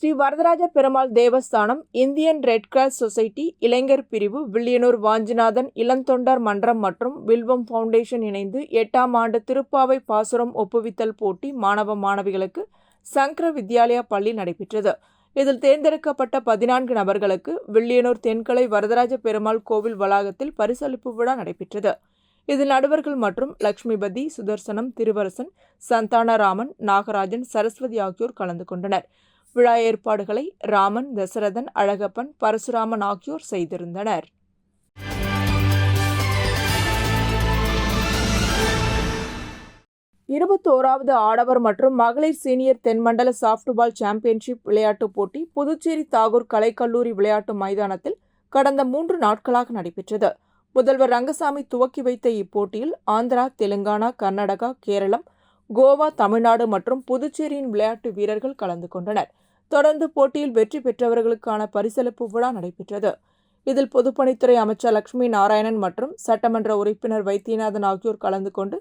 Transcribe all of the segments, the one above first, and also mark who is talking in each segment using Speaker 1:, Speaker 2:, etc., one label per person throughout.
Speaker 1: ஸ்ரீ வரதராஜ பெருமாள் தேவஸ்தானம், Indian red cross society, இளைஞர் பிரிவு, வில்லியனூர் வாஞ்சிநாதன் இளந்தொண்டர் மன்றம் மற்றும் வில்வம் ஃபவுண்டேஷன் இணைந்து 8ஆம் ஆண்டு திருப்பாவை பாசுரம் ஒப்புவித்தல் போட்டி மாணவ மாணவிகளுக்கு சங்கர வித்யாலயா பள்ளி நடைபெற்றது. இதில் தேர்ந்தெடுக்கப்பட்ட 14 நபர்களுக்கு வில்லியனூர் தென்கலை வரதராஜ பெருமாள் கோவில் வளாகத்தில் பரிசளிப்பு விழா நடைபெற்றது. இதில் நடுவர்கள் மற்றும் லட்சுமிபதி, சுதர்சனம், திருவரசன், சந்தானராமன், நாகராஜன், சரஸ்வதி ஆகியோர் கலந்து கொண்டனர். விழா ஏற்பாடுகளை ராமன், தசரதன், அழகப்பன், பரசுராமன் ஆகியோர் செய்திருந்தனர். இருபத்தோராவது ஆடவர் மற்றும் மகளிர் சீனியர் தென்மண்டல சாப்ட்பால் சாம்பியன்ஷிப் விளையாட்டுப் போட்டி புதுச்சேரி தாகூர் கலைக்கல்லூரி விளையாட்டு மைதானத்தில் கடந்த 3 நாட்களாக நடைபெற்றது. முதல்வர் ரங்கசாமி துவக்கி வைத்த இப்போட்டியில் ஆந்திரா, தெலுங்கானா, கர்நாடகா, கேரளம், கோவா, தமிழ்நாடு மற்றும் புதுச்சேரியின் விளையாட்டு வீரர்கள் கலந்து கொண்டனர். தொடர்ந்து போட்டியில் வெற்றி பெற்றவர்களுக்கான பரிசளிப்பு விழா நடைபெற்றது. இதில் பொதுப்பணித்துறை அமைச்சர் லட்சுமி நாராயணன் மற்றும் சட்டமன்ற உறுப்பினர் வைத்தியநாதன் ஆகியோர் கலந்து கொண்டு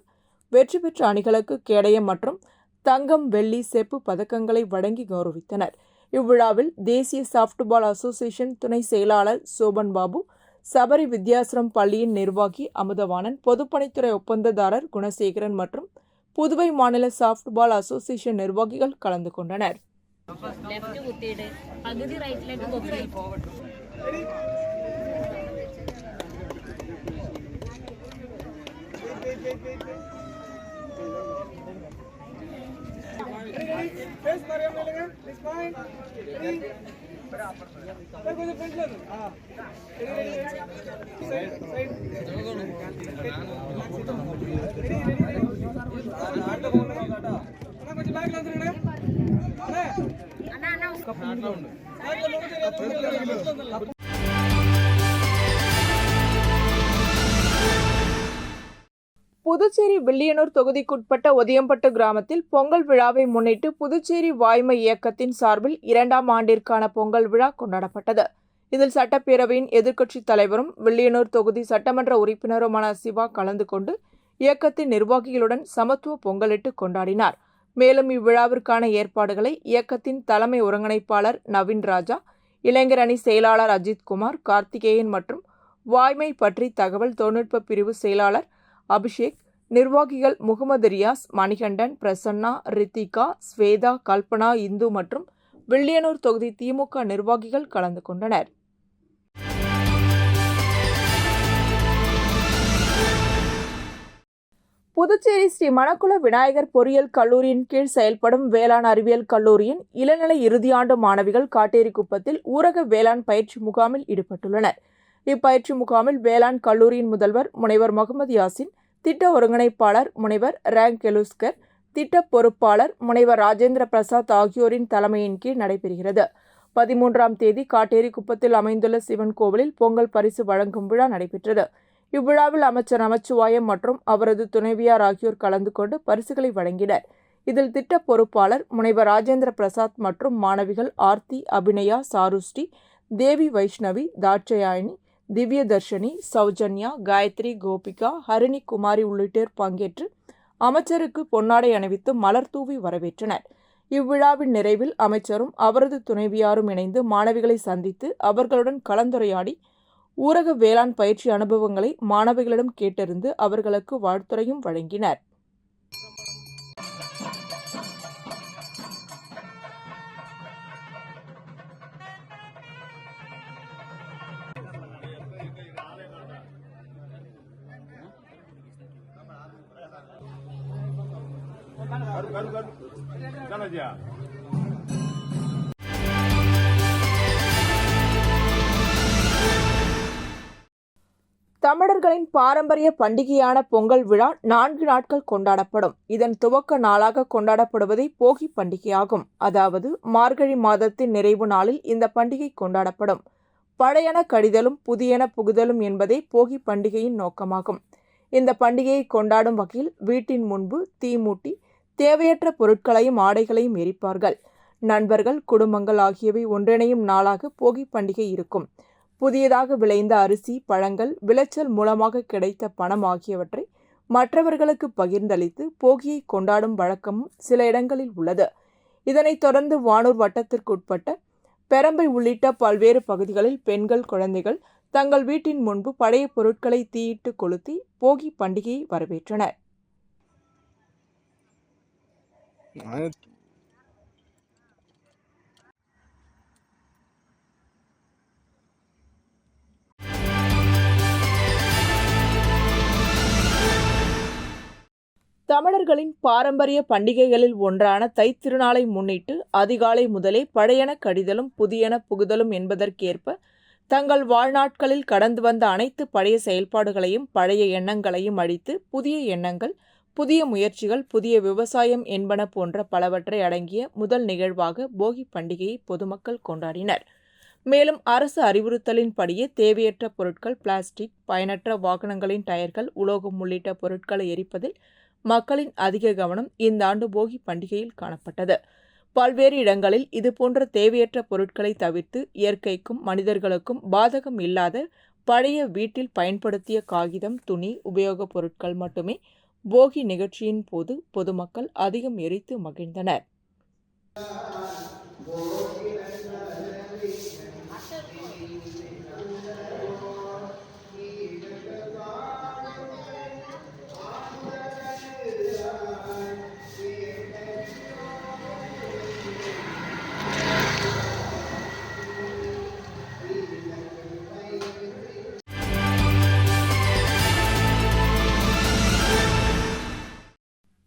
Speaker 1: வெற்றி பெற்ற அணிகளுக்கு கேடயம் மற்றும் தங்கம், வெள்ளி, செப்பு பதக்கங்களை வழங்கி கௌரவித்தனர். இவ்விழாவில் தேசிய சாப்ட்பால் அசோசியேஷன் துணை செயலாளர் சோபன் பாபு, சபரி வித்யாசிரம் பள்ளியின் நிர்வாகி அமுதவாணன், பொதுப்பணித்துறை ஒப்பந்ததாரர் குணசேகரன் மற்றும் புதுவை மாநில சாப்ட்பால் அசோசியேஷன் நிர்வாகிகள் கலந்து கொண்டனர். புதுச்சேரி வில்லியனூர் தொகுதிக்குட்பட்ட ஒதியம்பட்டு கிராமத்தில் பொங்கல் விழாவை முன்னிட்டு புதுச்சேரி வாய்மை இயக்கத்தின் சார்பில் 2ஆம் ஆண்டிற்கான பொங்கல் விழா கொண்டாடப்பட்டது. இதில் சட்டப்பேரவையின் எதிர்க்கட்சித் தலைவரும் வில்லியனூர் தொகுதி சட்டமன்ற உறுப்பினருமான சிவா கலந்து கொண்டு இயக்கத்தின் நிர்வாகிகளுடன் சமத்துவ பொங்கலிட்டு கொண்டாடினார். மேலும் இவ்விழாவிற்கான ஏற்பாடுகளை இயக்கத்தின் தலைமை ஒருங்கிணைப்பாளர் நவீன் ராஜா, இளைஞர் அணி செயலாளர் அஜித்குமார், கார்த்திகேயன் மற்றும் வாய்மை பற்றி தகவல் தொழில்நுட்ப பிரிவு செயலாளர் அபிஷேக், நிர்வாகிகள் முகமது ரியாஸ், மணிகண்டன், பிரசன்னா, ரித்திகா, ஸ்வேதா, கல்பனா, இந்து மற்றும் வில்லியனூர் தொகுதி திமுக நிர்வாகிகள் கலந்து கொண்டனர். புதுச்சேரி ஸ்ரீ மணக்குள விநாயகர் பொறியியல் கல்லூரியின் கீழ் செயல்படும் வேளாண் அறிவியல் கல்லூரியின் இளநிலை இறுதியாண்டு மாணவிகள் காட்டேரிக்குப்பத்தில் ஊரக வேளாண் பயிற்சி முகாமில் ஈடுபட்டுள்ளனர். இப்பயிற்சி முகாமில் வேளாண் கல்லூரியின் முதல்வர் முனைவர் முகமது யாசின், திட்ட ஒருங்கிணைப்பாளர் முனைவர் ரேங்க் கெலுஸ்கர், திட்ட பொறுப்பாளர் முனைவர் ராஜேந்திர பிரசாத் ஆகியோரின் தலைமையின் கீழ் நடைபெறுகிறது. 13ஆம் தேதி காட்டேரிக்குப்பத்தில் அமைந்துள்ள சிவன் கோவிலில் பொங்கல் பரிசு வழங்கும் விழா நடைபெற்றது. இவ்விழாவில் அமைச்சர் நமச்சிவாயம் மற்றும் அவரது துணைவியார் ஆகியோர் கலந்து கொண்டு பரிசுகளை வழங்கினர். இதில் திட்ட பொறுப்பாளர் முனைவர் ராஜேந்திர பிரசாத் மற்றும் மாணவிகள் ஆர்த்தி, அபிநயா, சாருஸ்ரீ, தேவி, வைஷ்ணவி, தாட்சயாயினி, திவ்ய தர்ஷினி, சௌஜன்யா, காயத்ரி, கோபிகா, ஹரிணி குமாரி உள்ளிட்டோர் பங்கேற்று அமைச்சருக்கு பொன்னாடை அணிவித்து மலர் தூவி வரவேற்றனர். இவ்விழாவின் நிறைவில் அமைச்சரும் அவரது துணைவியாரும் இணைந்து மாணவிகளை சந்தித்து அவர்களுடன் கலந்துரையாடி ஊரக வேளாண் பயிற்சி அனுபவங்களை மாணவிகளிடம் கேட்டறிந்து அவர்களுக்கு வாழ்த்துரையும் வழங்கினர். தமிழர்களின் பாரம்பரிய பண்டிகையான பொங்கல் விழா 4 நாட்கள் கொண்டாடப்படும். இதன் துவக்க நாளாக கொண்டாடப்படுவதே போகி பண்டிகையாகும். அதாவது மார்கழி மாதத்தின் நிறைவு நாளில் இந்த பண்டிகை கொண்டாடப்படும். பழையன கழிதலும் புதியன புகுதலும் என்பதே போகி பண்டிகையின் நோக்கமாகும். இந்த பண்டிகையை கொண்டாடும் வகையில் வீட்டின் முன்பு தீ மூட்டி தேவையற்ற பொருட்களையும் ஆடைகளையும் எரிப்பார்கள். நண்பர்கள், குடும்பங்கள் ஆகியவை ஒன்றிணையும் நாளாக போகி பண்டிகை இருக்கும். புதியதாக விளைந்த அரிசி, பழங்கள், விளைச்சல் மூலமாக கிடைத்த பணம் ஆகியவற்றை மற்றவர்களுக்கு பகிர்ந்தளித்து போகியை கொண்டாடும் வழக்கமும் சில இடங்களில் உள்ளது. இதனைத் தொடர்ந்து வானூர் வட்டத்திற்குட்பட்ட பெரம்பை உள்ளிட்ட பல்வேறு பகுதிகளில் பெண்கள், குழந்தைகள் தங்கள் வீட்டின் முன்பு பழைய பொருட்களை தீயிட்டு கொளுத்தி போகி பண்டிகையை வரவேற்றனர். தமிழர்களின் பாரம்பரிய பண்டிகைகளில் ஒன்றான தைத்திருநாளை முன்னிட்டு அதிகாலை முதலே பழையன கழிதலும் புதியன புகுதலும் என்பதற்கேற்ப தங்கள் வாழ்நாட்களில் கடந்து வந்த அனைத்து பழைய செயல்பாடுகளையும் பழைய எண்ணங்களையும் அழித்து புதிய எண்ணங்கள், புதிய முயற்சிகள், புதிய விவசாயம் என்பன போன்ற பலவற்றை அடங்கிய முதல் நிகழ்வாக போகி பண்டிகையை பொதுமக்கள் கொண்டாடினர். மேலும் அரசு அறிவுறுத்தலின்படியே தேவையற்ற பொருட்கள், பிளாஸ்டிக், பயனற்ற வாகனங்களின் டயர்கள், உலோகம் உள்ளிட்ட பொருட்களை எரிப்பதில் மக்களின் அதிக கவனம் இந்த ஆண்டு போகி பண்டிகையில் காணப்பட்டது. பல்வேறு இடங்களில் இதுபோன்ற தேவையற்ற பொருட்களை தவிர்த்து இயற்கைக்கும் மனிதர்களுக்கும் பாதகம் இல்லாத பழைய வீட்டில் பயன்படுத்திய காகிதம், துணி, உபயோகப் பொருட்கள் மட்டுமே போகி நிகழ்ச்சியின் போது பொதுமக்கள் அதிகம் எரித்து மகிழ்ந்தனர்.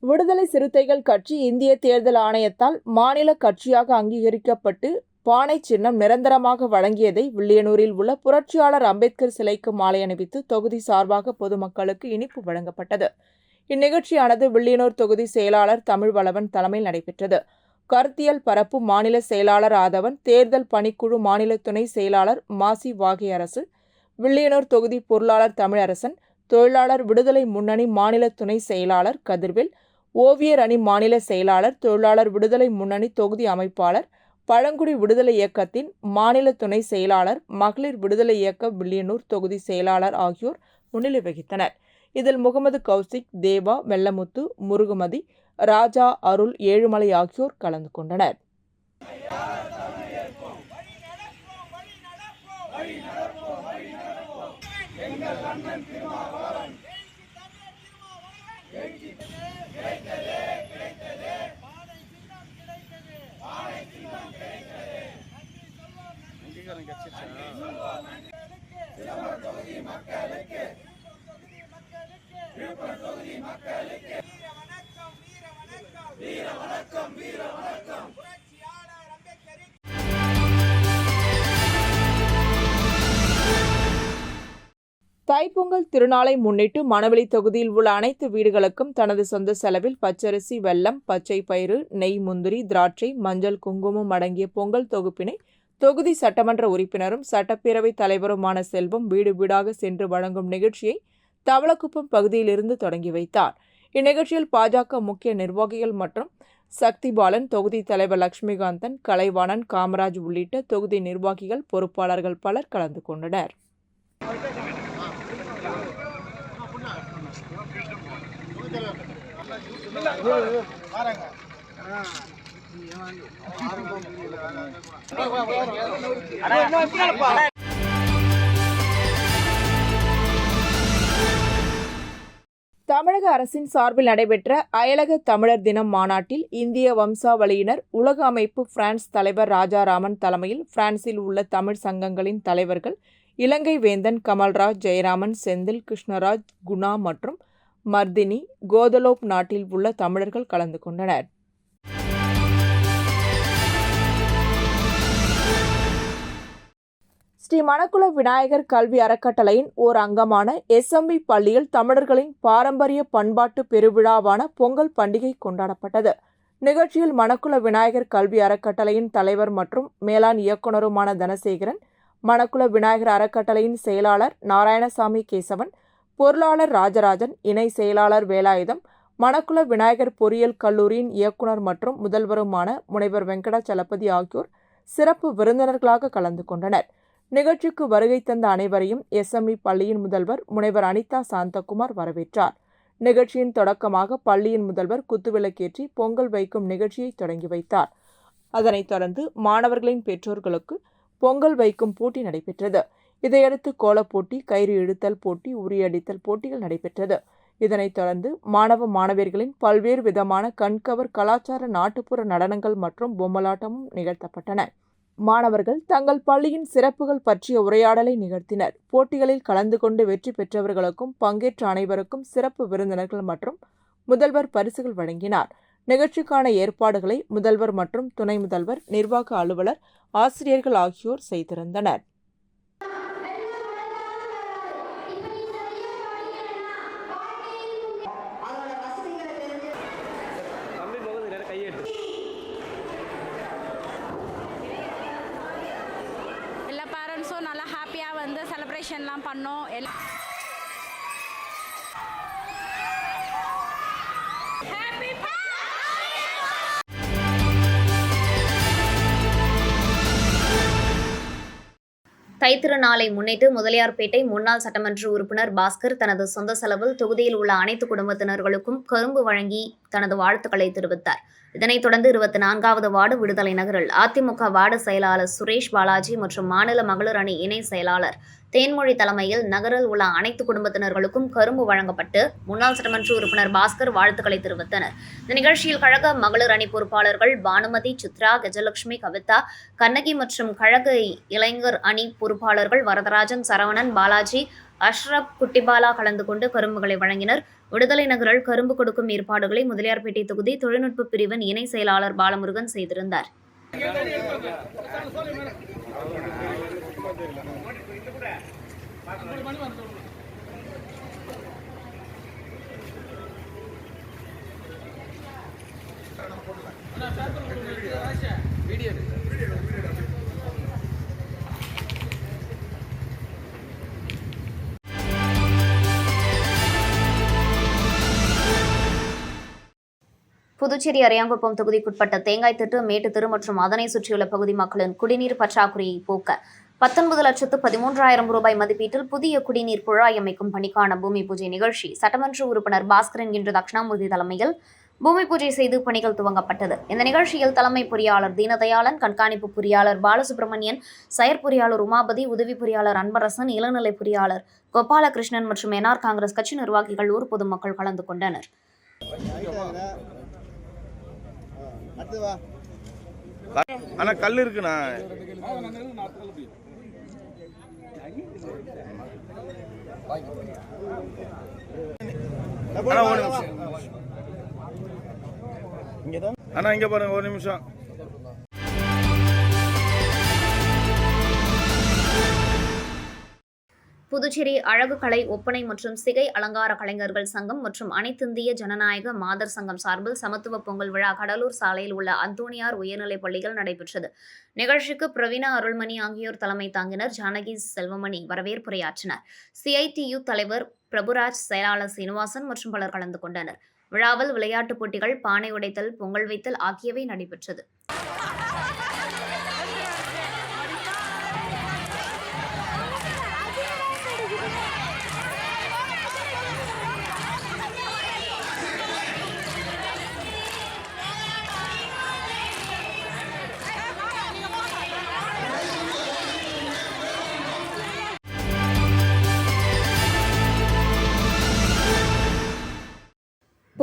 Speaker 1: விடுதலை சிறுத்தைகள் கட்சி இந்திய தேர்தல் ஆணையத்தால் மாநில கட்சியாக அங்கீகரிக்கப்பட்டு பானை சின்னம் நிரந்தரமாக வழங்கியதை வில்லியனூரில் உள்ள புரட்சியாளர் அம்பேத்கர் சிலைக்கு மாலை அணிவித்து தொகுதி சார்பாக பொதுமக்களுக்கு இனிப்பு வழங்கப்பட்டது. இந்நிகழ்ச்சியானது வில்லியனூர் தொகுதி செயலாளர் தமிழ்வளவன் தலைமையில் நடைபெற்றது. கருத்தியல் பரப்பு மாநில செயலாளர் ஆதவன், தேர்தல் பணிக்குழு மாநில துணை செயலாளர் மாசி வாகையரசு, வில்லியனூர் தொகுதி பொருளாளர் தமிழரசன், தொழிலாளர் விடுதலை முன்னணி மாநில துணை செயலாளர் கதிர்வேல், ஓவியர் அணி மாநில செயலாளர், தொழிலாளர் விடுதலை முன்னணி தொகுதி அமைப்பாளர், பழங்குடி விடுதலை இயக்கத்தின் மாநில துணை செயலாளர், மகளிர் விடுதலை இயக்க வில்லியனூர் தொகுதி செயலாளர் ஆகியோர் முன்னிலை வகித்தனர். இதில் முகமது கௌசிக், தேவா, வெள்ளமுத்து, முருகுமதி, ராஜா, அருள், ஏழுமலை ஆகியோர் கலந்து கொண்டனர். தைப்பொங்கல் திருநாளை முன்னிட்டு மணவெளி தொகுதியில் உள்ள அனைத்து வீடுகளுக்கும் தனது சொந்த செலவில் பச்சரிசி, வெல்லம், பச்சை பயிறு, நெய், முந்திரி, திராட்சை, மஞ்சள், குங்குமம் அடங்கிய பொங்கல் தொகுப்பினை தொகுதி சட்டமன்ற உறுப்பினரும் சட்டப்பேரவைத் தலைவருமான செல்வம் வீடு வீடாக சென்று வழங்கும் நிகழ்ச்சியை தவளக்குப்பம் பகுதியிலிருந்து தொடங்கி வைத்தார். இந்நிகழ்ச்சியில் பாஜக முக்கிய நிர்வாகிகள் மற்றும் சக்தி பாலன், தொகுதி தலைவர் லட்சுமிகாந்தன், கலைவாணன், காமராஜ் உள்ளிட்ட தொகுதி நிர்வாகிகள், பொறுப்பாளர்கள் பலர் கலந்து கொண்டனர். தமிழக அரசின் சார்பில் நடைபெற்ற அயலக தமிழர் தினம் மாநாட்டில் இந்திய வம்சாவளியினர் உலக அமைப்பு பிரான்ஸ் தலைவர் ராஜாராமன் தலைமையில் பிரான்சில் உள்ள தமிழ் சங்கங்களின் தலைவர்கள் இலங்கை வேந்தன் கமல்ராஜ், ஜெயராமன், செந்தில், கிருஷ்ணராஜ், குணா மற்றும் மர்தினி, கோதலோப் நாட்டில் உள்ள தமிழர்கள் கலந்து கொண்டனர். ஸ்ரீ மணக்குள விநாயகர் கல்வி அறக்கட்டளையின் ஓர் அங்கமான எஸ்எம்பி பள்ளியில் தமிழர்களின் பாரம்பரிய பண்பாட்டு பெருவிழாவான பொங்கல் பண்டிகை கொண்டாடப்பட்டது. நிகழ்ச்சியில் மணக்குள விநாயகர் கல்வி அறக்கட்டளையின் தலைவர் மற்றும் மேலாண் இயக்குநருமான தனசேகரன், மணக்குள விநாயகர் அறக்கட்டளையின் செயலாளர் நாராயணசாமி கேசவன், பொருளாளர் ராஜராஜன், இணை செயலாளர் வேலாயுதம், மணக்குள விநாயகர் பொறியியல் கல்லூரியின் இயக்குநர் மற்றும் முதல்வருமான முனைவர் வெங்கடாச்சலபதி ஆகியோர் சிறப்பு விருந்தினர்களாக கலந்து கொண்டனர். நிகழ்ச்சிக்கு வருகை தந்த அனைவரையும் எஸ்எம்இ பள்ளியின் முதல்வர் முனைவர் அனிதா சாந்தகுமார் வரவேற்றார். நிகழ்ச்சியின் தொடக்கமாக பள்ளியின் முதல்வர் குத்துவிளக்கேற்றி பொங்கல் வைக்கும் நிகழ்ச்சியை தொடங்கி வைத்தார். அதனைத் தொடர்ந்து மாணவர்களின் பெற்றோர்களுக்கு பொங்கல் வைக்கும் போட்டி நடைபெற்றது. இதையடுத்து கோலப்போட்டி, கயிறு இழுத்தல் போட்டி, உரியடித்தல் போட்டிகள் நடைபெற்றது. இதனைத் தொடர்ந்து மாணவ மாணவியர்களின் பல்வேறு விதமான கண்கவர் கலாச்சார நாட்டுப்புற நடனங்கள் மற்றும் பொம்மலாட்டமும் நிகழ்த்தப்பட்டன. மாணவர்கள் தங்கள் பள்ளியின் சிறப்புகள் பற்றிய உரையாடலை நிகழ்த்தினர். போட்டிகளில் கலந்து கொண்டு வெற்றி பெற்றவர்களுக்கும் பங்கேற்ற அனைவருக்கும் சிறப்பு விருந்தினர்கள் மற்றும் முதல்வர் பரிசுகள் வழங்கினார். நிகழ்ச்சிக்கான ஏற்பாடுகளை முதல்வர் மற்றும் துணை முதல்வர், நிர்வாக அலுவலர், ஆசிரியர்கள் ஆகியோர் செய்திருந்தனர்.
Speaker 2: எல்லா பேரண்ட்ஸும் நல்லா ஹாப்பியாக வந்து செலிப்ரேஷன்லாம் பண்ணோம்.
Speaker 3: தைத்திருநாளை முன்னிட்டு முதலியார்பேட்டை முன்னாள் சட்டமன்ற உறுப்பினர் பாஸ்கர் தனது சொந்த செலவில் தொகுதியில் உள்ள அனைத்து குடும்பத்தினர்களுக்கும் கரும்பு வழங்கி தனது வாழ்த்துக்களை தெரிவித்தார். இதனைத் தொடர்ந்து 24வது வார்டு விடுதலை நகரில் அதிமுக வார்டு செயலாளர் சுரேஷ் பாலாஜி மற்றும் மாநில மகளிர் அணி இணை செயலாளர் தேன்மொழி தலைமையில் நகரில் உள்ள அனைத்து குடும்பத்தினர்களுக்கும் கரும்பு வழங்கப்பட்டு முன்னாள் சட்டமன்ற உறுப்பினர் பாஸ்கர் வாழ்த்துக்களை தெரிவித்தனர். இந்த நிகழ்ச்சியில் கழக மகளிர் அணி பொறுப்பாளர்கள் பானுமதி, சித்ரா, கஜலட்சுமி, கவிதா, கண்ணகி மற்றும் கழக இளைஞர் அணி பொறுப்பாளர்கள் வரதராஜன், சரவணன், பாலாஜி, அஷ்ரப், குட்டிபாலா கலந்து கொண்டு கரும்புகளை வழங்கினர். விடுதலை நகரில் கரும்பு கொடுக்கும் ஏற்பாடுகளை முதலியார்பேட்டை தொகுதி தொழில்நுட்ப பிரிவின் இணை செயலாளர் பாலமுருகன் செய்திருந்தார். புதுச்சேரி அரியாங்குப்பம் தொகுதிக்குட்பட்ட தேங்காய்த்திட்டு, மேட்டுத்தெரு மற்றும் அதனை சுற்றியுள்ள பகுதி மக்களின் குடிநீர் பற்றாக்குறையை போக்க 19,13,000 ரூபாய் மதிப்பீட்டில் புதிய குடிநீர் குழாய் அமைக்கும் பணிக்கான பூமி பூஜை நிகழ்ச்சி சட்டமன்ற உறுப்பினர் பாஸ்கரன் என்கிற தட்சிணாமூர்த்தி தலைமையில் பூமி பூஜை செய்து பணிகள் துவங்கப்பட்டது. இந்த நிகழ்ச்சியில் தலைமை பொறியாளர் தீனதயாளன், கண்காணிப்பு பொறியாளர் பாலசுப்ரமணியன், செயற்பொறியாளர் உமாபதி, உதவி பொறியாளர் அன்பரசன், இளநிலை பொறியாளர் கோபாலகிருஷ்ணன் மற்றும் என்ஆர் காங்கிரஸ் கட்சி நிர்வாகிகள், ஊர் பொதுமக்கள் கலந்து கொண்டனர்.
Speaker 4: ஆனா கல் இருக்குண்ணா. அண்ணா இங்க பாருங்க, ஒரு நிமிஷம்.
Speaker 3: புதுச்சேரி அழகு கலை, ஒப்பனை மற்றும் சிகை அலங்கார கலைஞர்கள் சங்கம் மற்றும் அனைத்திந்திய ஜனநாயக மாதர் சங்கம் சார்பில் சமத்துவ பொங்கல் விழா கடலூர் சாலையில் உள்ள அந்தோணியார் உயர்நிலைப் பள்ளியில் நடைபெற்றது. நிகழ்ச்சிக்கு பிரவீனா, அருள்மணி ஆகியோர் தலைமை தாங்கினர். ஜானகி செல்வமணி வரவேற்புரையாற்றினார். CITU தலைவர் பிரபுராஜ், செயலாளர் சீனிவாசன் மற்றும் பலர் கலந்து கொண்டனர். விழாவில் விளையாட்டுப் போட்டிகள், பானை உடைத்தல், பொங்கல் வைத்தல் ஆகியவை நடைபெற்றது.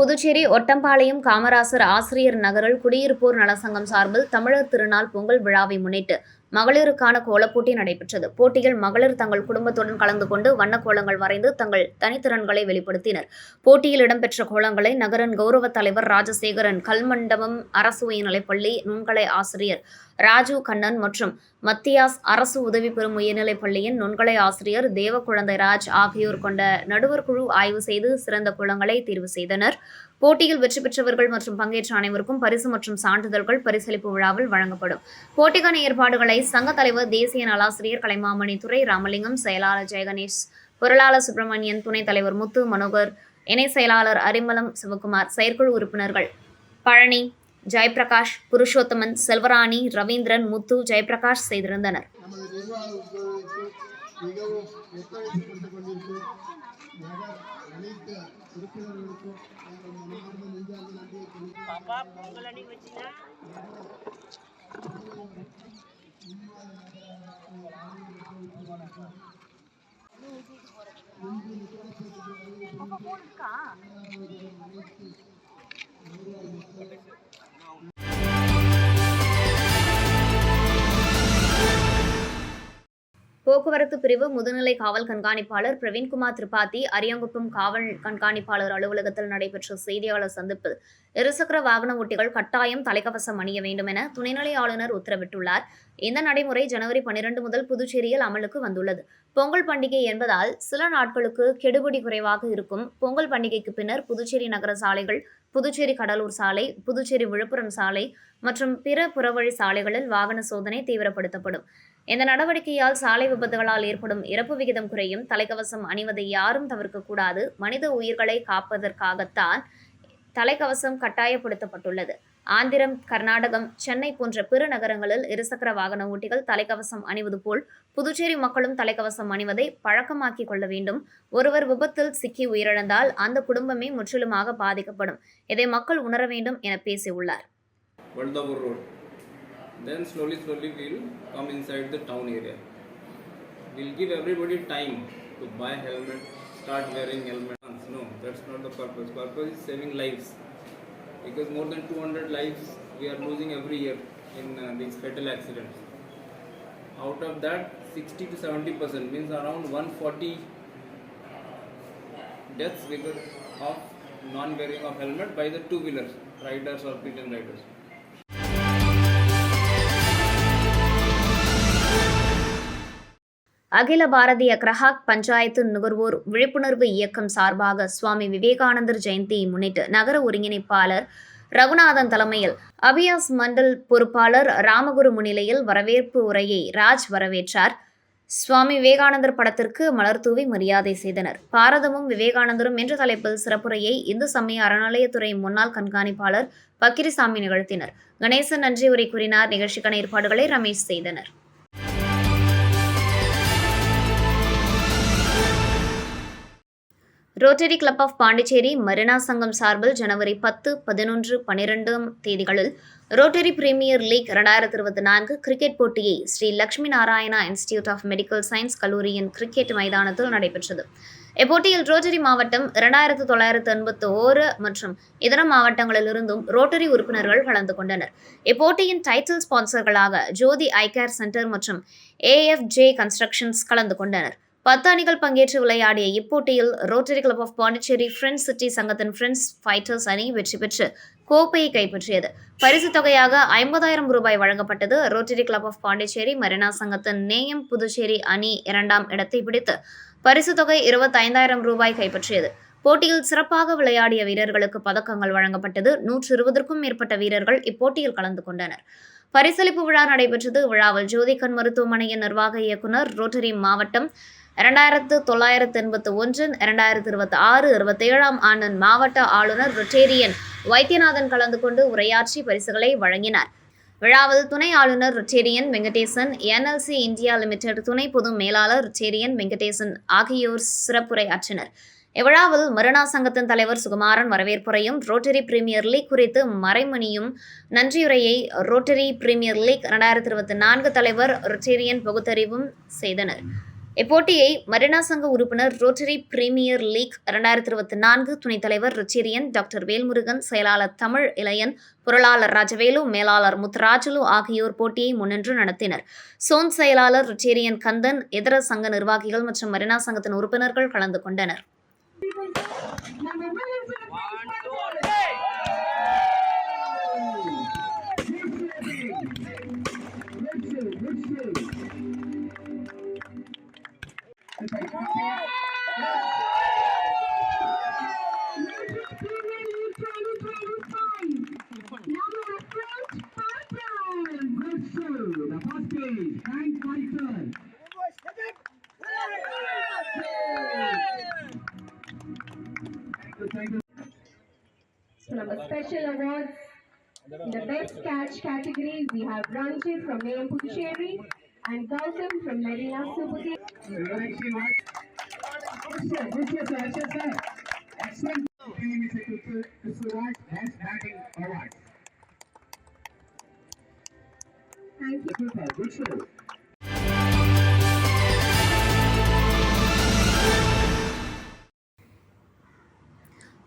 Speaker 3: புதுச்சேரி ஒட்டம்பாளையம் காமராசர் ஆசிரியர் நகரில் குடியிருப்போர் நலசங்கம் சார்பில் தமிழர் திருநாள் பொங்கல் விழாவை முன்னிட்டு மகளிருக்கான கோலப்போட்டி நடைபெற்றது. போட்டியில் மகளிர் தங்கள் குடும்பத்துடன் கலந்து கொண்டு வண்ணக்கோலங்கள் வரைந்து தங்கள் தனித்திறன்களை வெளிப்படுத்தினர். போட்டியில் இடம்பெற்ற கோலங்களை நகரின் கௌரவ தலைவர் ராஜசேகரன், கல்மண்டபம் அரசு உயர்நிலைப்பள்ளி நுண்கலை ஆசிரியர் ராஜு கண்ணன் மற்றும் மத்தியாஸ் அரசு உதவி பெறும் உயர்நிலைப் பள்ளியின் நுண்கலை ஆசிரியர் தேவகுழந்தை ராஜ் ஆகியோர் கொண்ட நடுவர் குழு ஆய்வு செய்து சிறந்த கோலங்களை தேர்வு செய்தனர். போட்டியில் வெற்றி பெற்றவர்கள் மற்றும் பங்கேற்ற அனைவருக்கும் பரிசு மற்றும் சான்றிதழ்கள் பரிசளிப்பு விழாவில் வழங்கப்படும். போட்டிக்கான ஏற்பாடுகளை சங்க தலைவர் தேசிய நலாசிரியர் கலைமாமணி துரை ராமலிங்கம், செயலாளர் ஜெயகணேஷ், பொருளாளர் சுப்பிரமணியன், துணைத் தலைவர் முத்து மனோகர், இணை செயலாளர் அரிமளம் சிவகுமார், செயற்குழு உறுப்பினர்கள் பழனி, ஜெயபிரகாஷ், புருஷோத்தமன், செல்வராணி, ரவீந்திரன், முத்து, ஜெயபிரகாஷ் செய்திருந்தனர். பாப்பா பொங்கல் அன்னைக்கு வச்சீங்கன்னா போக்குவரத்து பிரிவு முதுநிலை காவல் கண்காணிப்பாளர் பிரவீன்குமார் திரிபாதி அரியாங்குப்பம் காவல் கண்காணிப்பாளர் அலுவலகத்தில் நடைபெற்ற செய்தியாளர் சந்திப்பில் இருசக்கர வாகன ஓட்டிகள் கட்டாயம் தலைக்கவசம் அணிய வேண்டும் என துணைநிலை ஆளுநர் உத்தரவிட்டுள்ளார். இந்த நடைமுறை ஜனவரி 12 முதல் புதுச்சேரியில் அமலுக்கு வந்துள்ளது. பொங்கல் பண்டிகை என்பதால் சில நாட்களுக்கு கெடுபிடி குறைவாக இருக்கும். பொங்கல் பண்டிகைக்கு பின்னர் புதுச்சேரி நகர சாலைகள், புதுச்சேரி கடலூர் சாலை, புதுச்சேரி விழுப்புரம் சாலை மற்றும் பிற புறவழி சாலைகளில் வாகன சோதனை தீவிரப்படுத்தப்படும். இந்த நடவடிக்கையால் சாலை விபத்துகளால் ஏற்படும் இறப்பு விகிதம் குறையும். தலைக்கவசம் அணிவதை யாரும் தவிர்க்கக்கூடாது. மனித உயிர்களை காப்பதற்காகத்தான் தலைக்கவசம் கட்டாயப்படுத்தப்பட்டுள்ளது. ஆந்திரம், கர்நாடகம், சென்னை போன்ற பிற நகரங்களில் இருசக்கர வாகன ஓட்டிகள் தலைக்கவசம் அணிவது போல் புதுச்சேரி மக்களும் தலைக்கவசம் அணிவதை பழக்கமாக்கிக் கொள்ள வேண்டும். ஒருவர் விபத்தில் சிக்கி உயிரிழந்தால் அந்த குடும்பமே முற்றிலுமாக பாதிக்கப்படும். இதை மக்கள் உணர வேண்டும் என பேசியுள்ளார்.
Speaker 5: Then slowly we'll come inside the town area. We'll give everybody time to buy helmet, start wearing helmet. No, that's not the purpose. Purpose is saving lives. Because more than 200 lives we are losing every year in these fatal accidents. Out of that, 60 to 70% means around 140 deaths because of non-wearing of helmet by the two-wheelers, riders or pigeon riders.
Speaker 3: அகில பாரதிய கிராஹக் பஞ்சாயத்து நுகர்வோர் விழிப்புணர்வு இயக்கம் சார்பாக சுவாமி விவேகானந்தர் ஜெயந்தியை முன்னிட்டு நகர ஒருங்கிணைப்பாளர் ரகுநாதன் தலைமையில் அபியாஸ் மண்டல் பொறுப்பாளர் ராமகுரு முன்னிலையில் வரவேற்பு உரையை ராஜ் வரவேற்றார். சுவாமி விவேகானந்தர் படத்திற்கு மலர் தூவி மரியாதை செய்தனர். பாரதமும் விவேகானந்தரும் என்ற தலைப்பில் சிறப்புரையை இந்து சமய அறநிலையத்துறை முன்னாள் கண்காணிப்பாளர் பக்கிரிசாமி நிகழ்த்தினர். கணேசன் நன்றி உரை கூறினார். நிகழ்ச்சிக்கான ஏற்பாடுகளை ரமேஷ் செய்தனர். Rotary club of Pondicherry marina சங்கம் சார்பில் ஜனவரி 10, 11, 12 தேதிகளில் ரோட்டரி பிரீமியர் லீக் 2024 கிரிக்கெட் போட்டியை Sri Lakshmi Narayana institute of medical science கல்லூரியின் கிரிக்கெட் மைதானத்தில் நடைபெற்றது. இப்போட்டியில் ரோட்டரி மாவட்டம் 2981 மற்றும் இதர மாவட்டங்களிலிருந்தும் ரோட்டரி உறுப்பினர்கள் கலந்து கொண்டனர். இப்போட்டியின் டைட்டில் ஸ்பான்சர்களாக ஜோதி ஐ கேர் சென்டர் மற்றும் AFJ கன்ஸ்ட்ரக்ஷன்ஸ் கலந்து கொண்டனர். 10 அணிகள் பங்கேற்று விளையாடிய இப்போட்டியில் rotary club of Pondicherry friends city சங்கத்தின் ஃப்ரெண்ட்ஸ் ஃபைட்டர்ஸ் அணி வெற்றி பெற்று கோப்பையை கைப்பற்றியது. பரிசு தொகையாக 50,000 ரூபாய் வழங்கப்பட்டது. Rotary club of Pondicherry marina சங்கத்தின் நேயம் புதுச்சேரி அணி 2ஆம் இடத்தை பிடித்து பரிசு தொகை 25,000 ரூபாய் கைப்பற்றியது. போட்டியில் சிறப்பாக விளையாடிய வீரர்களுக்கு பதக்கங்கள் வழங்கப்பட்டது. 120க்கும் மேற்பட்ட வீரர்கள் இப்போட்டியில் கலந்து கொண்டனர். பரிசளிப்பு விழா நடைபெற்றது. விழாவில் ஜோதி கண் மருத்துவமனையின் நிர்வாக இயக்குநர், ரோட்டரி மாவட்டம் 2981, 2026, 27ஆம் ஆண்டின் மாவட்ட ஆளுநர் ரொட்டேரியன் வைத்தியநாதன் கலந்து கொண்டு உரையாற்றி பரிசுகளை வழங்கினார். விழாவில் துணை ஆளுநர் Rotarian Venkatesan, NLC India limited துணை பொது மேலாளர் ரொட்டேரியன் வெங்கடேசன் ஆகியோர் சிறப்புரையாற்றினர். இவ்விழாவில் மரினா சங்கத்தின் தலைவர் சுகுமாரன் வரவேற்புரையும், ரோட்டரி பிரீமியர் லீக் குறித்து மறைமணியும் நன்றியுரையை ரோட்டரி பிரீமியர் லீக் 2024 தலைவர் ரொட்டேரியன் பகுத்தறிவும் செய்தனர். இப்போட்டியை மரினா சங்க உறுப்பினர், ரோட்டரி பிரீமியர் லீக் 2024 துணைத் தலைவர் ரொட்டேரியன் டாக்டர் வேல்முருகன், செயலாளர் தமிழ் இளையன், பொருளாளர் ராஜவேலு, மேலாளர் முத்துராஜுலு ஆகியோர் போட்டியை முன்னின்று நடத்தினர். சோன் செயலாளர் ரொட்டேரியன் கந்தன், இதர சங்க நிர்வாகிகள் மற்றும் மரினா சங்கத்தின் உறுப்பினர்கள் கலந்து கொண்டனர்.
Speaker 6: Some of the special awards. In the best catch category, we have Ranjit from Nayam Puducherry and Gautam from Marina Subudhi. Excellent.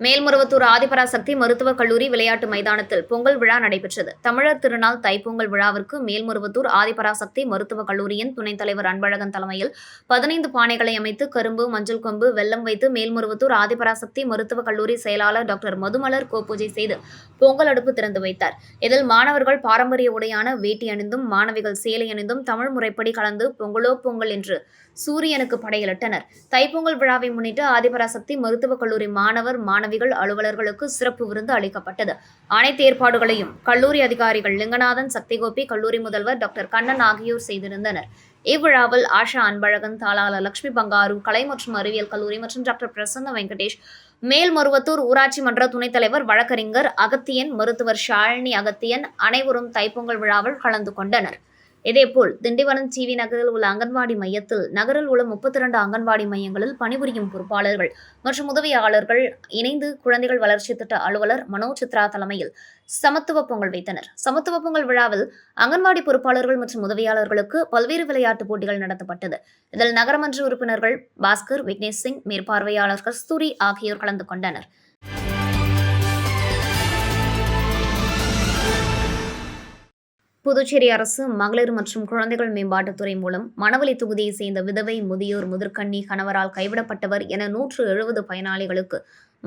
Speaker 3: Melmaruvathur Adiparasakthi மருத்துவக் கல்லூரி விளையாட்டு மைதானத்தில் பொங்கல் விழா நடைபெற்றது. தமிழர் திருநாள் தைப்பொங்கல் விழாவிற்கு மேல்மருவத்தூர் ஆதிபராசக்தி மருத்துவக் கல்லூரியின் துணைத் தலைவர் அன்பழகன் தலைமையில் 15 பானைகளை அமைத்து கரும்பு, மஞ்சள் கொம்பு, வெல்லம் வைத்து மேல்மருவத்தூர் ஆதிபராசக்தி மருத்துவக் கல்லூரி செயலாளர் டாக்டர் மதுமலர் பூஜை செய்து பொங்கல் அடுப்பு திறந்து வைத்தார். இதில் மாணவர்கள் பாரம்பரிய உடையான வேட்டி அணிந்தும், மாணவிகள் சேலை அணிந்தும் தமிழ் முறைப்படி கலந்து பொங்கலோ பொங்கல் என்று சூரியனுக்கு படையலிட்டனர். தைப்பொங்கல் விழாவை முன்னிட்டு ஆதிபராசக்தி மருத்துவக் கல்லூரி மாணவர், மாணவிகள், அலுவலர்களுக்கு சிறப்பு விருந்து அளிக்கப்பட்டது. அனைத்து ஏற்பாடுகளையும் கல்லூரி அதிகாரிகள் லிங்கநாதன், சக்திகோபி, கல்லூரி முதல்வர் டாக்டர் கண்ணன் ஆகியோர் செய்திருந்தனர். இவ்விழாவில் ஆஷா அன்பழகன், தாளாளர் லட்சுமி பங்காரு, கலை மற்றும் அறிவியல் கல்லூரி மற்றும் டாக்டர் பிரசன்ன வெங்கடேஷ், மேல்மருவத்தூர் ஊராட்சி மன்ற துணைத் தலைவர் வழக்கறிஞர் அகத்தியன், மருத்துவர் ஷாலினி அகத்தியன் அனைவரும் தைப்பொங்கல் விழாவில் கலந்து கொண்டனர். இதேபோல் திண்டிவனம் டிவி நகரில் உள்ள அங்கன்வாடி மையத்தில் நகரில் உள்ள 32 அங்கன்வாடி மையங்களில் பணிபுரியும் பொறுப்பாளர்கள் மற்றும் உதவியாளர்கள் இணைந்து குழந்தைகள் வளர்ச்சி திட்ட அலுவலர் மனோஜித்ரா தலைமையில் சமத்துவ பொங்கல் வைத்தனர். சமத்துவ பொங்கல் விழாவில் அங்கன்வாடி பொறுப்பாளர்கள் மற்றும் உதவியாளர்களுக்கு பல்வேறு விளையாட்டுப் போட்டிகள் நடத்தப்பட்டது. இதில் நகரமன்ற உறுப்பினர்கள் பாஸ்கர், விக்னேஷ் சிங், மேற்பார்வையாளர் கஸ்தூரி ஆகியோர் கலந்து கொண்டனர். புதுச்சேரி அரசு மகளிர் மற்றும் குழந்தைகள் மேம்பாட்டுத்துறை மூலம் மணவெளி தொகுதியை சேர்ந்த விதவை, முதியோர், முதிர்கன்னி, கணவரால் கைவிடப்பட்டவர் என 170 பயனாளிகளுக்கு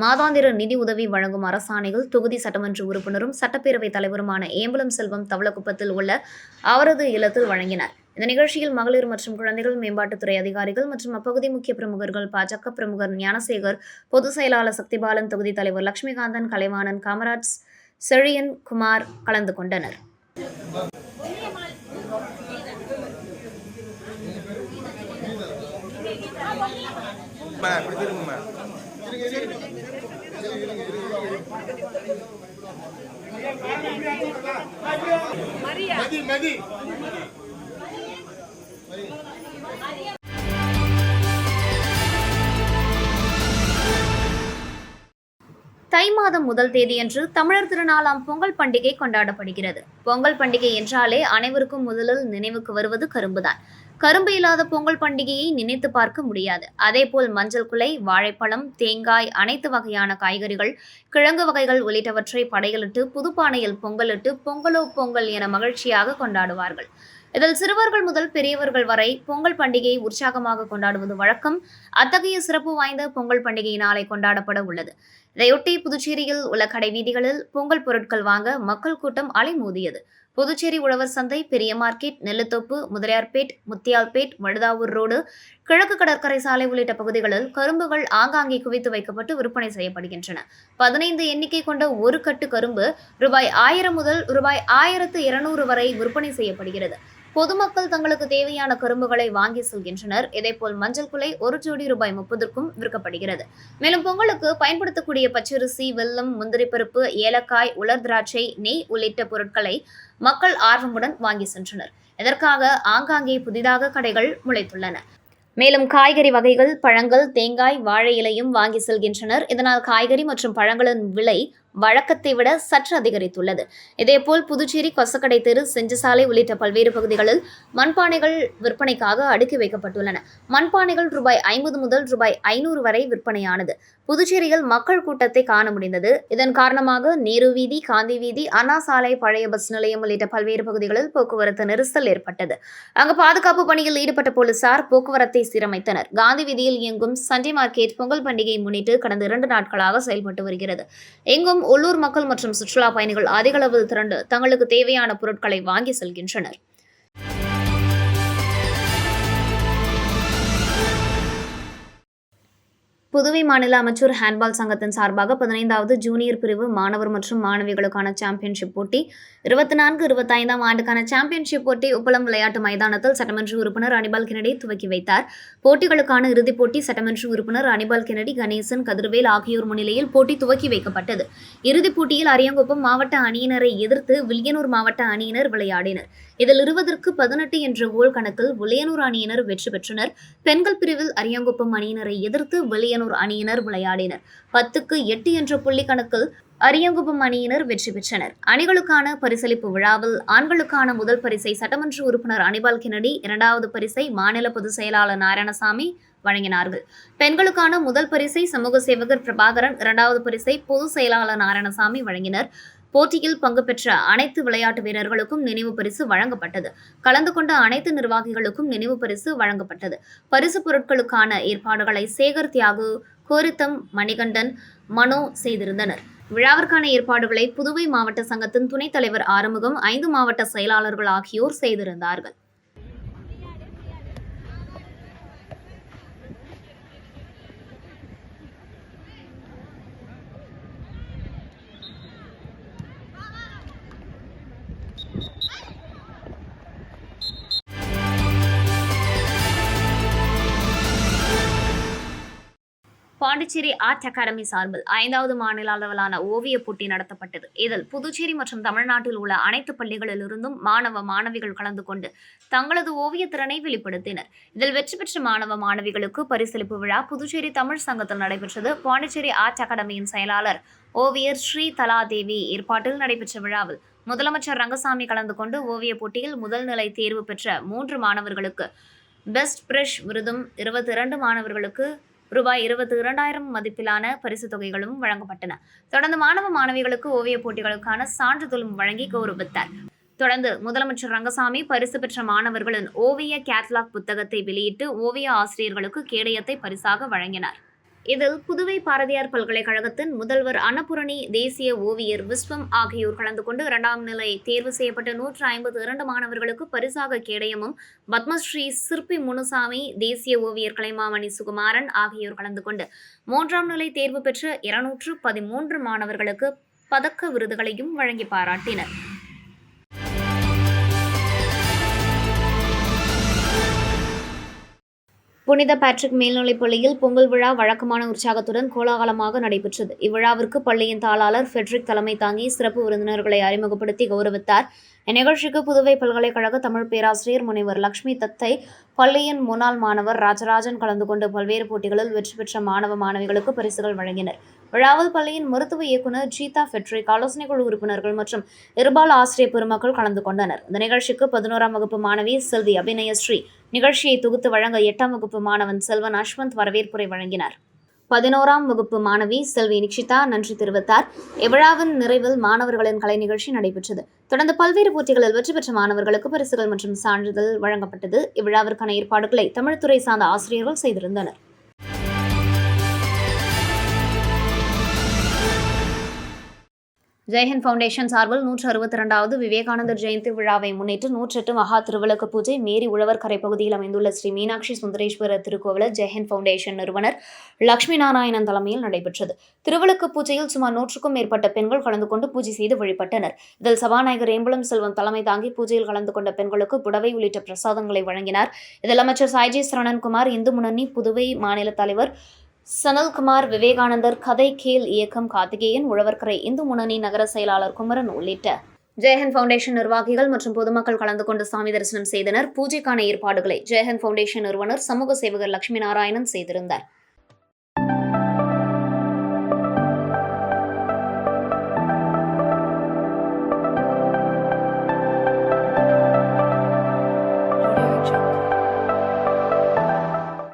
Speaker 3: மாதாந்திர நிதி உதவி வழங்கும் அரசாணைகள் தொகுதி சட்டமன்ற உறுப்பினரும் சட்டப்பேரவைத் தலைவருமான ஏம்பலம் செல்வம் தவளக்குப்பத்தில் உள்ள அவரது இல்லத்தில் வழங்கினார். இந்த நிகழ்ச்சியில் மகளிர் மற்றும் குழந்தைகள் மேம்பாட்டுத்துறை அதிகாரிகள் மற்றும் அப்பகுதி முக்கிய பிரமுகர்கள், பாஜக பிரமுகர் ஞானசேகர், பொதுச் செயலாளர் சக்திபாலன், தொகுதி தலைவர் லட்சுமிகாந்தன், கலைவாணன், காமராஜ், செழியன் குமார் கலந்து கொண்டனர். தை மாதம் 1 தேதியன்று தமிழர் திருநாளாம் பொங்கல் பண்டிகை கொண்டாடப்படுகிறது. பொங்கல் பண்டிகை என்றாலே அனைவருக்கும் முதலில் நினைவுக்கு வருவது கரும்புதான். கரும்பு இல்லாத பொங்கல் பண்டிகையை நினைத்து பார்க்க முடியாது. அதேபோல் மஞ்சள் குலை, வாழைப்பழம், தேங்காய், அனைத்து வகையான காய்கறிகள், கிழங்கு வகைகள் உள்ளிட்டவற்றை படையலிட்டு புதுப்பானையில் பொங்கலிட்டு பொங்கலோ பொங்கல் என மகிழ்ச்சியாக கொண்டாடுவார்கள். இதில் சிறுவர்கள் முதல் பெரியவர்கள் வரை பொங்கல் பண்டிகையை உற்சாகமாக கொண்டாடுவது வழக்கம். அத்தகைய சிறப்பு வாய்ந்த பொங்கல் பண்டிகை நாளை கொண்டாடப்பட உள்ளது. இதையொட்டி புதுச்சேரியில் உள்ள கடை வீதிகளில் பொங்கல் பொருட்கள் வாங்க மக்கள் கூட்டம் அலைமோதியது. புதுச்சேரி உழவர் சந்தை, பெரிய மார்க்கெட், நெல்லுத்தோப்பு, முதலியார்பேட், முத்தியால்பேட், வழுதாவூர் ரோடு, கிழக்கு கடற்கரை சாலை உள்ளிட்ட பகுதிகளில் கரும்புகள் ஆங்காங்கே குவித்து வைக்கப்பட்டு விற்பனை செய்யப்படுகின்றன. 15 எண்ணிக்கை கொண்ட ஒரு கட்டு கரும்பு ரூபாய் 1000 முதல் ரூபாய் 1200 வரை விற்பனை செய்யப்படுகிறது. பொதுமக்கள் தங்களுக்கு தேவையான கரும்புகளை வாங்கி செல்கின்றனர். இதேபோல் மஞ்சள் குலை ஒரு ஜோடி ரூபாய் 30க்கும் விற்கப்படுகிறது. மேலும் பொங்கலுக்கு பயன்படுத்தக்கூடிய பச்சரிசி, வெல்லம், முந்திரி பருப்பு, ஏலக்காய், உலர் திராட்சை, நெய் உள்ளிட்ட பொருட்களை மக்கள் ஆர்வமுடன் வாங்கி சென்றனர். இதற்காக ஆங்காங்கே புதிதாக கடைகள் முளைத்துள்ளன. மேலும் காய்கறி வகைகள், பழங்கள், தேங்காய், வாழை இலையும் வாங்கி செல்கின்றனர். இதனால் காய்கறி மற்றும் பழங்களின் விலை வழக்கத்தை விட சற்று அதிகரித்துள்ளது. இதேபோல் புதுச்சேரி கொசக்கடை தெரு, செஞ்சிசாலை உள்ளிட்ட பல்வேறு பகுதிகளில் மண்பானைகள் விற்பனைக்காக அடுக்கி வைக்கப்பட்டுள்ளன. மண்பானைகள் ரூபாய் 50 முதல் ரூபாய் 500 வரை விற்பனையானது. புதுச்சேரியில் மக்கள் கூட்டத்தை காண முடிந்தது. இதன் காரணமாக நேரு வீதி, காந்தி வீதி, அண்ணா சாலை, பழைய பஸ் நிலையம் உள்ளிட்ட பல்வேறு பகுதிகளில் போக்குவரத்து நெரிசல் ஏற்பட்டது. அங்கு பாதுகாப்பு பணியில் ஈடுபட்ட போலீசார் போக்குவரத்தை சீரமைத்தனர். காந்தி வீதியில் இயங்கும் சண்டே மார்க்கெட் பொங்கல் பண்டிகையை முன்னிட்டு கடந்த 2 நாட்களாக செயல்பட்டு வருகிறது. எங்கும் உள்ளூர் மக்கள் மற்றும் சுற்றுலா பயணிகள் அதிக அளவில் திரண்டு தங்களுக்கு தேவையான பொருட்களை வாங்கி செல்கின்றனர். புதுவை மாநில அமைச்சர் ஹேண்ட்பால் சங்கத்தின் சார்பாக 15வது ஜூனியர் பிரிவு மாணவர் மற்றும் மாணவிகளுக்கான சாம்பியன்ஷிப் போட்டி 24-25ஆம் ஆண்டுக்கான சாம்பியன்ஷிப் போட்டி உப்பளம் விளையாட்டு மைதானத்தில் சட்டமன்ற உறுப்பினர் அனிபால் கென்னடி துவக்கி வைத்தார். போட்டிகளுக்கான இறுதிப் போட்டி சட்டமன்ற உறுப்பினர் அனிபால் கென்னடி, கணேசன், கதிர்வேல் ஆகியோர் முன்னிலையில் போட்டி துவக்கி வைக்கப்பட்டது. இறுதிப் போட்டியில் அரியாங்குப்பம் மாவட்ட அணியினரை எதிர்த்து வில்லியனூர் மாவட்ட அணியினர் விளையாடினர். இதில் 20-18 என்ற கோல் கணக்கில் வில்லியனூர் அணியினர் வெற்றி பெற்றனர். பெண்கள் பிரிவில் அரியாங்குப்பம் அணியினரை எதிர்த்து வில்லியனூர் அரியலூர் அணியினர் விளையாடினர். 10க்கு 8 என்ற புள்ளி கணக்கில் அரியங்குப்பம் அணியினர் வெற்றி பெற்றனர். அணிகளுக்கான பரிசளிப்பு விழாவில் ஆண்களுக்கான முதல் பரிசை சட்டமன்ற உறுப்பினர் அனிபால் கென்னடி, 2வது பரிசை மாநில பொதுச் செயலாளர் நாராயணசாமி வழங்கினார்கள். பெண்களுக்கான முதல் பரிசை சமூக சேவகர் பிரபாகரன், 2வது பரிசை பொதுச் செயலாளர் நாராயணசாமி வழங்கினர். போட்டியில் பங்கு பெற்ற அனைத்து விளையாட்டு வீரர்களுக்கும் நினைவு பரிசு வழங்கப்பட்டது. கலந்து கொண்ட அனைத்து நிர்வாகிகளுக்கும் நினைவு பரிசு வழங்கப்பட்டது. பரிசு பொருட்களுக்கான ஏற்பாடுகளை சேகர் தியாகு, கோரித்தம், மணிகண்டன், மனோ செய்திருந்தனர். விழாவிற்கான ஏற்பாடுகளை புதுவை மாவட்ட சங்கத்தின் துணைத் தலைவர் ஆறுமுகம், 5 மாவட்ட செயலாளர்கள் ஆகியோர் செய்திருந்தார்கள். பாண்டிச்சேரி ஆர்ட் அகாடமி சார்பில் 5வது மாநில அளவிலான ஓவிய போட்டி நடத்தப்பட்டது. இதில் புதுச்சேரி மற்றும் தமிழ்நாட்டில் உள்ள அனைத்து பள்ளிகளிலிருந்தும் மாணவ மாணவிகள் கலந்து கொண்டு தங்களது ஓவிய திறனை வெளிப்படுத்தினர். இதில் வெற்றி பெற்ற மாணவ மாணவிகளுக்கு பரிசளிப்பு விழா புதுச்சேரி தமிழ் சங்கத்தில் நடைபெற்றது. பாண்டிச்சேரி ஆர்ட் அகாடமியின் செயலாளர் ஓவியர் ஸ்ரீ தலாதேவி ஏற்பாட்டில் நடைபெற்ற விழாவில் முதலமைச்சர் ரங்கசாமி கலந்து கொண்டு ஓவிய போட்டியில் முதல் நிலை தேர்வு பெற்ற 3 மாணவர்களுக்கு பெஸ்ட் பிரஷ் விருதும், 22 மாணவர்களுக்கு ரூபாய் 22,000 மதிப்பிலான பரிசு தொகைகளும் வழங்கப்பட்டன. தொடர்ந்து மாணவ மாணவிகளுக்கு ஓவிய போட்டிகளுக்கான சான்றிதழும் வழங்கி கௌரவித்தார். தொடர்ந்து முதலமைச்சர் ரங்கசாமி பரிசு பெற்ற மாணவர்களின் ஓவிய கேட்லாக் புத்தகத்தை வெளியிட்டு ஓவிய ஆசிரியர்களுக்கு கேடயத்தை பரிசாக வழங்கினார். இதில் புதுவை பாரதியார் பல்கலைக்கழகத்தின் முதல்வர் அன்னபூரணி, தேசிய ஓவியர் விஸ்வம் ஆகியோர் கலந்து கொண்டு 2ஆம் நிலை தேர்வு செய்யப்பட்ட 152 மாணவர்களுக்கு பரிசாக கேடயமும், பத்மஸ்ரீ சிற்பி முனுசாமி, தேசிய ஓவியர் கலைமாமணி சுகுமாரன் ஆகியோர் கலந்து கொண்டு 3ஆம் நிலை தேர்வு பெற்ற 213 மாணவர்களுக்கு பதக்க விருதுகளையும் வழங்கி பாராட்டினர். புனித பேட்ரிக் மேல்நிலைப் பள்ளியில் பொங்கல் விழா வழக்கமான உற்சாகத்துடன் கோலாகலமாக நடைபெற்றது. இவ்விழாவிற்கு பள்ளியின் தாளாளர் ஃபெட்ரிக் தலைமை தாங்கி சிறப்பு விருந்தினர்களை அறிமுகப்படுத்தி கௌரவித்தார். இந்நிகழ்ச்சிக்கு புதுவை பல்கலைக்கழக தமிழ் பேராசிரியர் முனைவர் லட்சுமி தத்தை, பள்ளியின் முன்னாள் மாணவர் ராஜராஜன் கலந்து கொண்டு பல்வேறு போட்டிகளில் வெற்றி பெற்ற மாணவ மாணவிகளுக்கு பரிசுகள் வழங்கினர். விழாவில் பள்ளியின் மருத்துவ இயக்குநர் ஜீதா ஃபெட்ரிக், ஆலோசனை குழு உறுப்பினர்கள் மற்றும் இருபால் ஆசிரியர் பெருமக்கள் கலந்து கொண்டனர். இந்த நிகழ்ச்சிக்கு 11ஆம் வகுப்பு மாணவி செல்வி அபிநயஸ்ரீ நிகழ்ச்சியை தொகுத்து வழங்க 8ஆம் வகுப்பு மாணவன் செல்வன் அஸ்வந்த் வரவேற்புரை வழங்கினார். 11ஆம் வகுப்பு மாணவி செல்வி நிக்ஷிதா நன்றி தெரிவித்தார். இவ்விழாவின் நிறைவில் மாணவர்களின் கலை நிகழ்ச்சி நடைபெற்றது. தொடர்ந்து பல்வேறு போட்டிகளில் வெற்றி பெற்ற மாணவர்களுக்கு பரிசுகள் மற்றும் சான்றிதழ் வழங்கப்பட்டது. இவ்விழாவிற்கான ஏற்பாடுகளை தமிழ்துறை சார்ந்த ஆசிரியர்கள் செய்திருந்தனர். ஜெயஹிந்த் ஃபவுண்டேஷன் சார்பில் 162வது விவேகானந்தர் ஜெயந்தி விழாவை முன்னிட்டு 108 மகா திருவிளக்கு பூஜை மேரி உழவர் கரை பகுதியில் அமைந்துள்ள ஸ்ரீ மீனாட்சி சுந்தரேஸ்வரர் திருக்கோவிலில் ஜெயஹிந்த் ஃபவுண்டேஷன் நிறுவனர் லட்சுமி நாராயணன் தலைமையில் நடைபெற்றது. திருவிளக்கு பூஜையில் சுமார் 100க்கும் மேற்பட்ட பெண்கள் கலந்து கொண்டு பூஜை செய்து வழிபட்டனர். இதில் சபாநாயகர் ஏம்பலம் செல்வம் தலைமை தாங்கி பூஜையில் கலந்து கொண்ட பெண்களுக்கு புடவை உள்ளிட்ட பிரசாதங்களை வழங்கினார். இதில் அமைச்சர் சாய்ஜி சரவணன்குமார், இந்து முன்னணி புதுவை மாநில தலைவர் சனல்குமார், விவேகானந்தர் கதை கேல் இயக்கம் கார்த்திகேயன், உழவர்கரை இந்து முன்னணி நகர செயலாளர் குமரன் உள்ளிட்ட ஜெயஹிந்த் ஃபவுண்டேஷன் நிர்வாகிகள் மற்றும் பொதுமக்கள் கலந்து கொண்டு சாமி தரிசனம் செய்தனர். பூஜைக்கான ஏற்பாடுகளை ஜெயஹிந்த் ஃபவுண்டேஷன் நிறுவனர் சமூக சேவகர் லட்சுமி நாராயணன் செய்திருந்தார்.